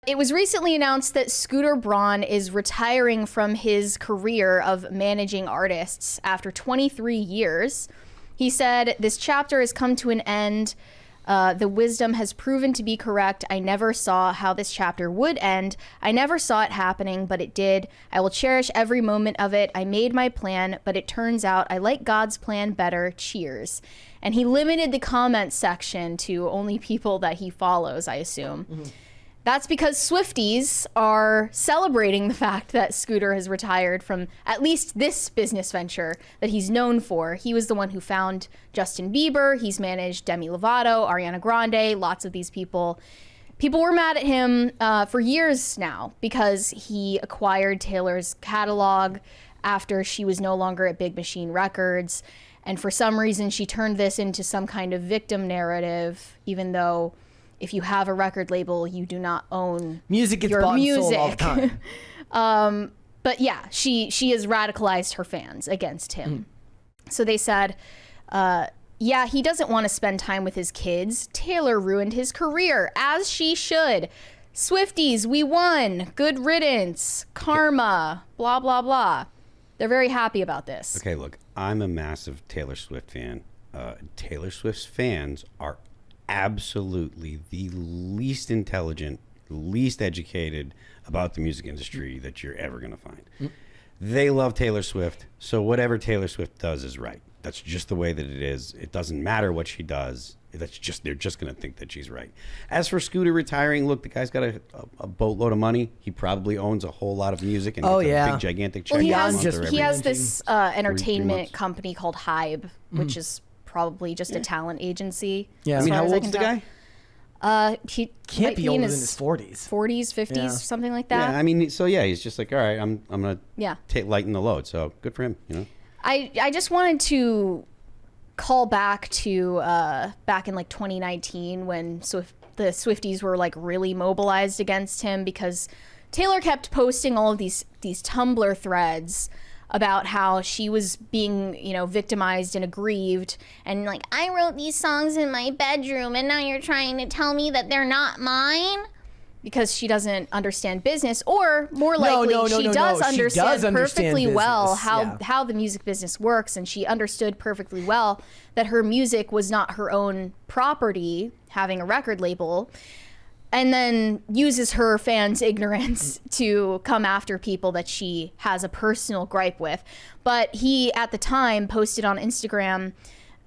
It was recently announced that Scooter Braun is retiring from his career of managing artists after 23 years. He said, "This chapter has come to an end. The wisdom has proven to be correct. I never saw how this chapter would end. I never saw it happening, but it did. I will cherish every moment of it. I made my plan, but it turns out I like God's plan better. Cheers." And he limited the comment section to only people that he follows, I assume. Mm-hmm. That's because Swifties are celebrating the fact that Scooter has retired from at least this business venture that he's known for. He was the one who found Justin Bieber. He's managed Demi Lovato, Ariana Grande, lots of these people. People were mad at him for years now because he acquired Taylor's catalog after she was no longer at Big Machine Records. And for some reason, she turned this into some kind of victim narrative, even though if you have a record label, you do not own music gets your bought music. And sold all the time. But yeah, she has radicalized her fans against him. So they said, yeah, he doesn't want to spend time with his kids. Taylor ruined his career, as she should. Swifties, we won. Good riddance. Karma. Blah, blah, blah. They're very happy about this. Okay, look, I'm a massive Taylor Swift fan. Taylor Swift's fans are absolutely the least intelligent, least educated about the music industry that you're ever going to find. They love Taylor Swift, so whatever Taylor Swift does is right. That's just the way that it is. It doesn't matter what she does. They're just going to think that she's right. As for Scooter retiring, look, the guy's got a boatload of money. He probably owns a whole lot of music and gets a big gigantic check. Well, he has this entertainment company called Hybe, which is probably just a talent agency. Yeah, I mean, how old's the guy? He can't be older than his 40s. 40s, 50s, something like that. Yeah, I mean, so yeah, he's just like, all right, I'm gonna lighten the load. So good for him, you know. I just wanted to call back to back in like 2019 when the Swifties were like really mobilized against him because Taylor kept posting all of these Tumblr threads about how she was being, victimized and aggrieved, and like, I wrote these songs in my bedroom and now you're trying to tell me that they're not mine? Because she doesn't understand business, or more likely, she does understand perfectly well how the music business works, and she understood perfectly well that her music was not her own property, having a record label, and then uses her fans' ignorance to come after people that she has a personal gripe with. But he, at the time, posted on Instagram,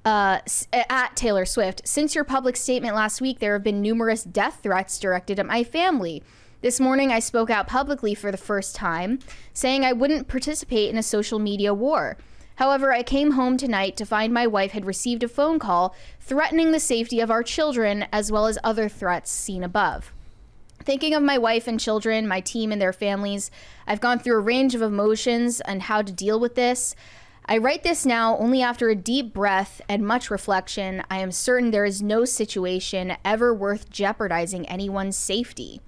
at Taylor Swift, "Since your public statement last week, there have been numerous death threats directed at my family. This morning, I spoke out publicly for the first time, saying I wouldn't participate in a social media war. However, I came home tonight to find my wife had received a phone call threatening the safety of our children, as well as other threats seen above. Thinking of my wife and children, my team and their families, I've gone through a range of emotions and how to deal with this. I write this now only after a deep breath and much reflection. I am certain there is no situation ever worth jeopardizing anyone's safety."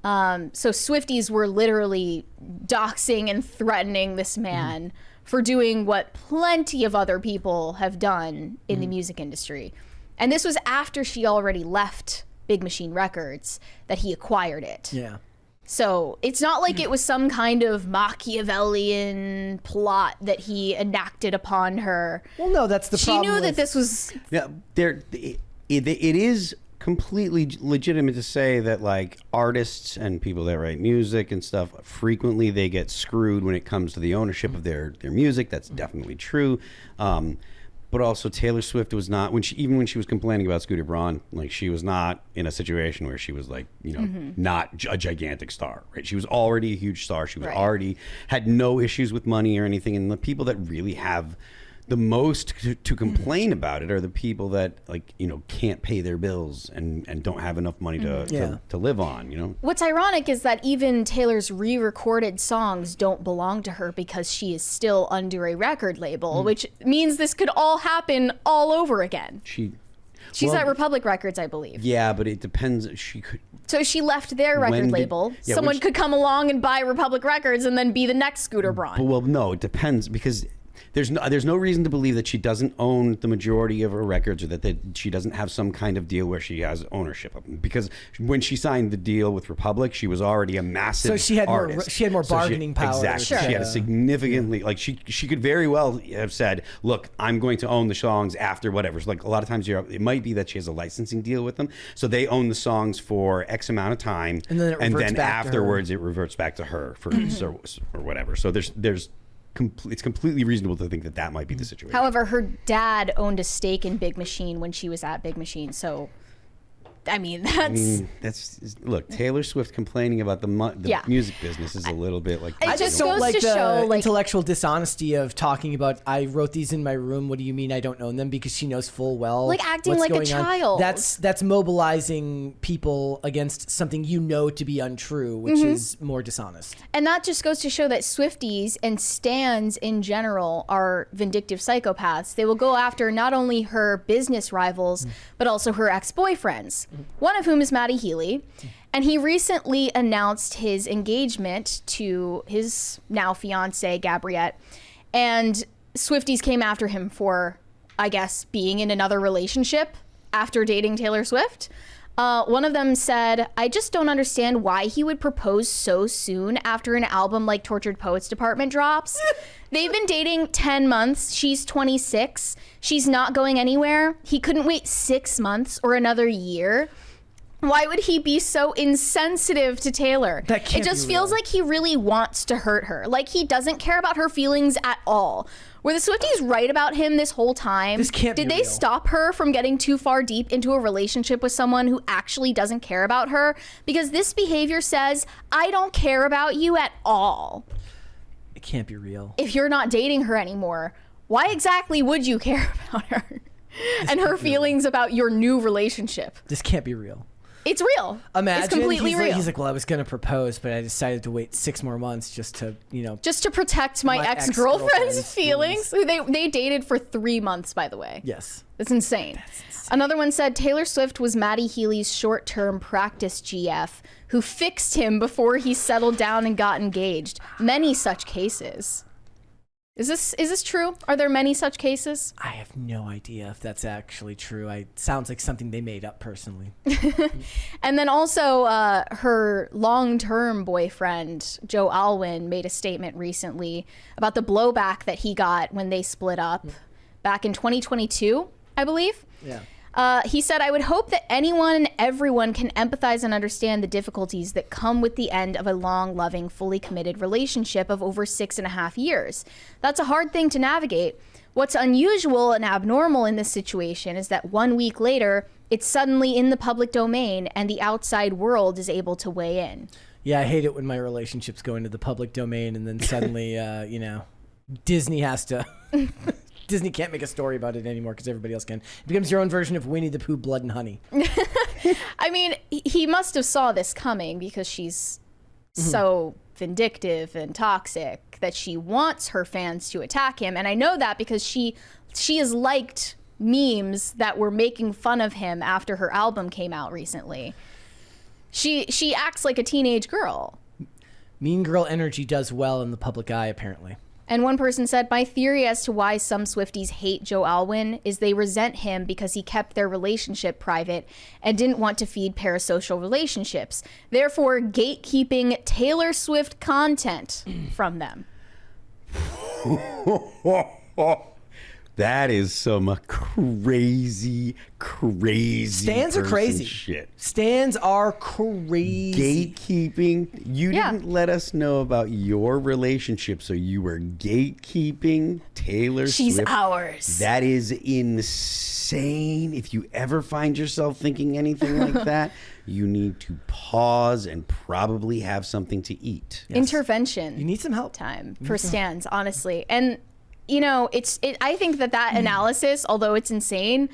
So Swifties were literally doxing and threatening this man for doing what plenty of other people have done in the music industry. And this was after she already left Big Machine Records, that he acquired it. Yeah. So it's not like it was some kind of Machiavellian plot that he enacted upon her. Well, no, that's the problem. She knew that this was... Yeah, it is completely legitimate to say that like artists and people that write music and stuff, frequently they get screwed when it comes to the ownership of their music. That's definitely true. But also Taylor Swift was not, even when she was complaining about Scooter Braun, like she was not in a situation where she was like, not a gigantic star, right? She was already a huge star. She was already had no issues with money or anything. And the people that really have the most to complain about it are the people that can't pay their bills and don't have enough money to live on. What's ironic is that even Taylor's re-recorded songs don't belong to her because she is still under a record label, which means this could all happen all over again. She's at Republic Records, I believe. Yeah, but it depends. So she left their record label. Someone could come along and buy Republic Records and then be the next Scooter Braun. Well, no, it depends because There's no reason to believe that she doesn't own the majority of her records, or that she doesn't have some kind of deal where she has ownership of them. Because when she signed the deal with Republic, she was already a massive artist. She had more bargaining power. Exactly. Sure. She had a significantly she could very well have said, "Look, I'm going to own the songs after whatever." So like a lot of times, it might be that she has a licensing deal with them, so they own the songs for X amount of time, and then afterwards it reverts back to her for or whatever. So it's completely reasonable to think that might be the situation. However, her dad owned a stake in Big Machine when she was at Big Machine, so that's look, Taylor Swift complaining about the music business is a little bit like, it just don't goes like to the show like intellectual dishonesty of talking about, I wrote these in my room, what do you mean I don't own them? Because she knows full well like acting what's like a going on. child. That's mobilizing people against something you know to be untrue, which is more dishonest. And that just goes to show that Swifties and stans in general are vindictive psychopaths. They will go after not only her business rivals, but also her ex-boyfriends, one of whom is Maddie Healey. And he recently announced his engagement to his now fiancée, Gabriette. And Swifties came after him for, I guess, being in another relationship after dating Taylor Swift. One of them said, "I just don't understand why he would propose so soon after an album like Tortured Poets Department drops. They've been dating 10 months. She's 26. She's not going anywhere. He couldn't wait 6 months or another year. Why would he be so insensitive to Taylor? It just feels like he really wants to hurt her. Like he doesn't care about her feelings at all." Were the Swifties right about him this whole time? This can't be Did they real. stop her from getting too far deep into a relationship with someone who actually doesn't care about her? Because this behavior says, I don't care about you at all. It can't be real. If you're not dating her anymore, why exactly would you care about her and her feelings about your new relationship? This can't be real. It's real. Imagine it's completely real. He's like, well, I was going to propose, but I decided to wait 6 more months just to protect my ex-girlfriend's feelings. They dated for 3 months, by the way. Yes. That's insane. Another one said Taylor Swift was Maddie Healey's short-term practice GF who fixed him before he settled down and got engaged. Many such cases. Is this true? Are there many such cases? I have no idea if that's actually true. It sounds like something they made up personally. And then also her long-term boyfriend, Joe Alwyn, made a statement recently about the blowback that he got when they split up back in 2022, I believe. Yeah. He said, "I would hope that anyone and everyone can empathize and understand the difficulties that come with the end of a long, loving, fully committed relationship of over 6.5 years. That's a hard thing to navigate. What's unusual and abnormal in this situation is that 1 week later, it's suddenly in the public domain and the outside world is able to weigh in." Yeah, I hate it when my relationships go into the public domain and then suddenly, Disney has to... Disney can't make a story about it anymore because everybody else can. It becomes your own version of Winnie the Pooh, Blood and Honey. I mean, he must have saw this coming because she's so vindictive and toxic that she wants her fans to attack him. And I know that because she has liked memes that were making fun of him after her album came out recently. She acts like a teenage girl. Mean girl energy does well in the public eye, apparently. And one person said, "My theory as to why some Swifties hate Joe Alwyn is they resent him because he kept their relationship private and didn't want to feed parasocial relationships, therefore gatekeeping Taylor Swift content from them." That is some crazy Stans are crazy. Shit. Stans are crazy. Gatekeeping. You didn't let us know about your relationship, so you were gatekeeping Taylor Swift. She's ours. That is insane. If you ever find yourself thinking anything like that, you need to pause and probably have something to eat. Yes. Intervention. You need some help. Time for Stans, honestly. And I think that analysis, although it's insane,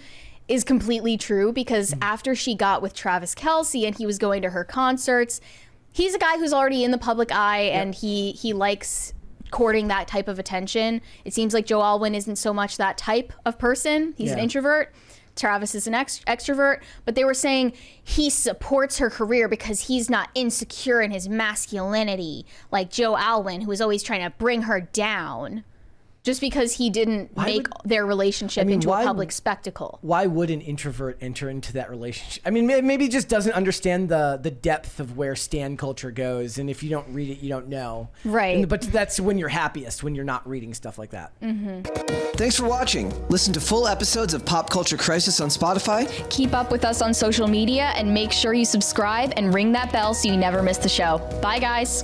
is completely true because after she got with Travis Kelce and he was going to her concerts, he's a guy who's already in the public eye and he likes courting that type of attention. It seems like Joe Alwyn isn't so much that type of person. He's an introvert. Travis is an extrovert, but they were saying he supports her career because he's not insecure in his masculinity like Joe Alwyn, who is always trying to bring her down. just because he didn't make their relationship into a public spectacle. Why would an introvert enter into that relationship? I mean, maybe he just doesn't understand the depth of where stan culture goes, and if you don't read it, you don't know. Right. But that's when you're happiest, when you're not reading stuff like that. Thanks for watching. Listen to full episodes of Pop Culture Crisis on Spotify. Keep up with us on social media and make sure you subscribe and ring that bell so you never miss the show. Bye, guys.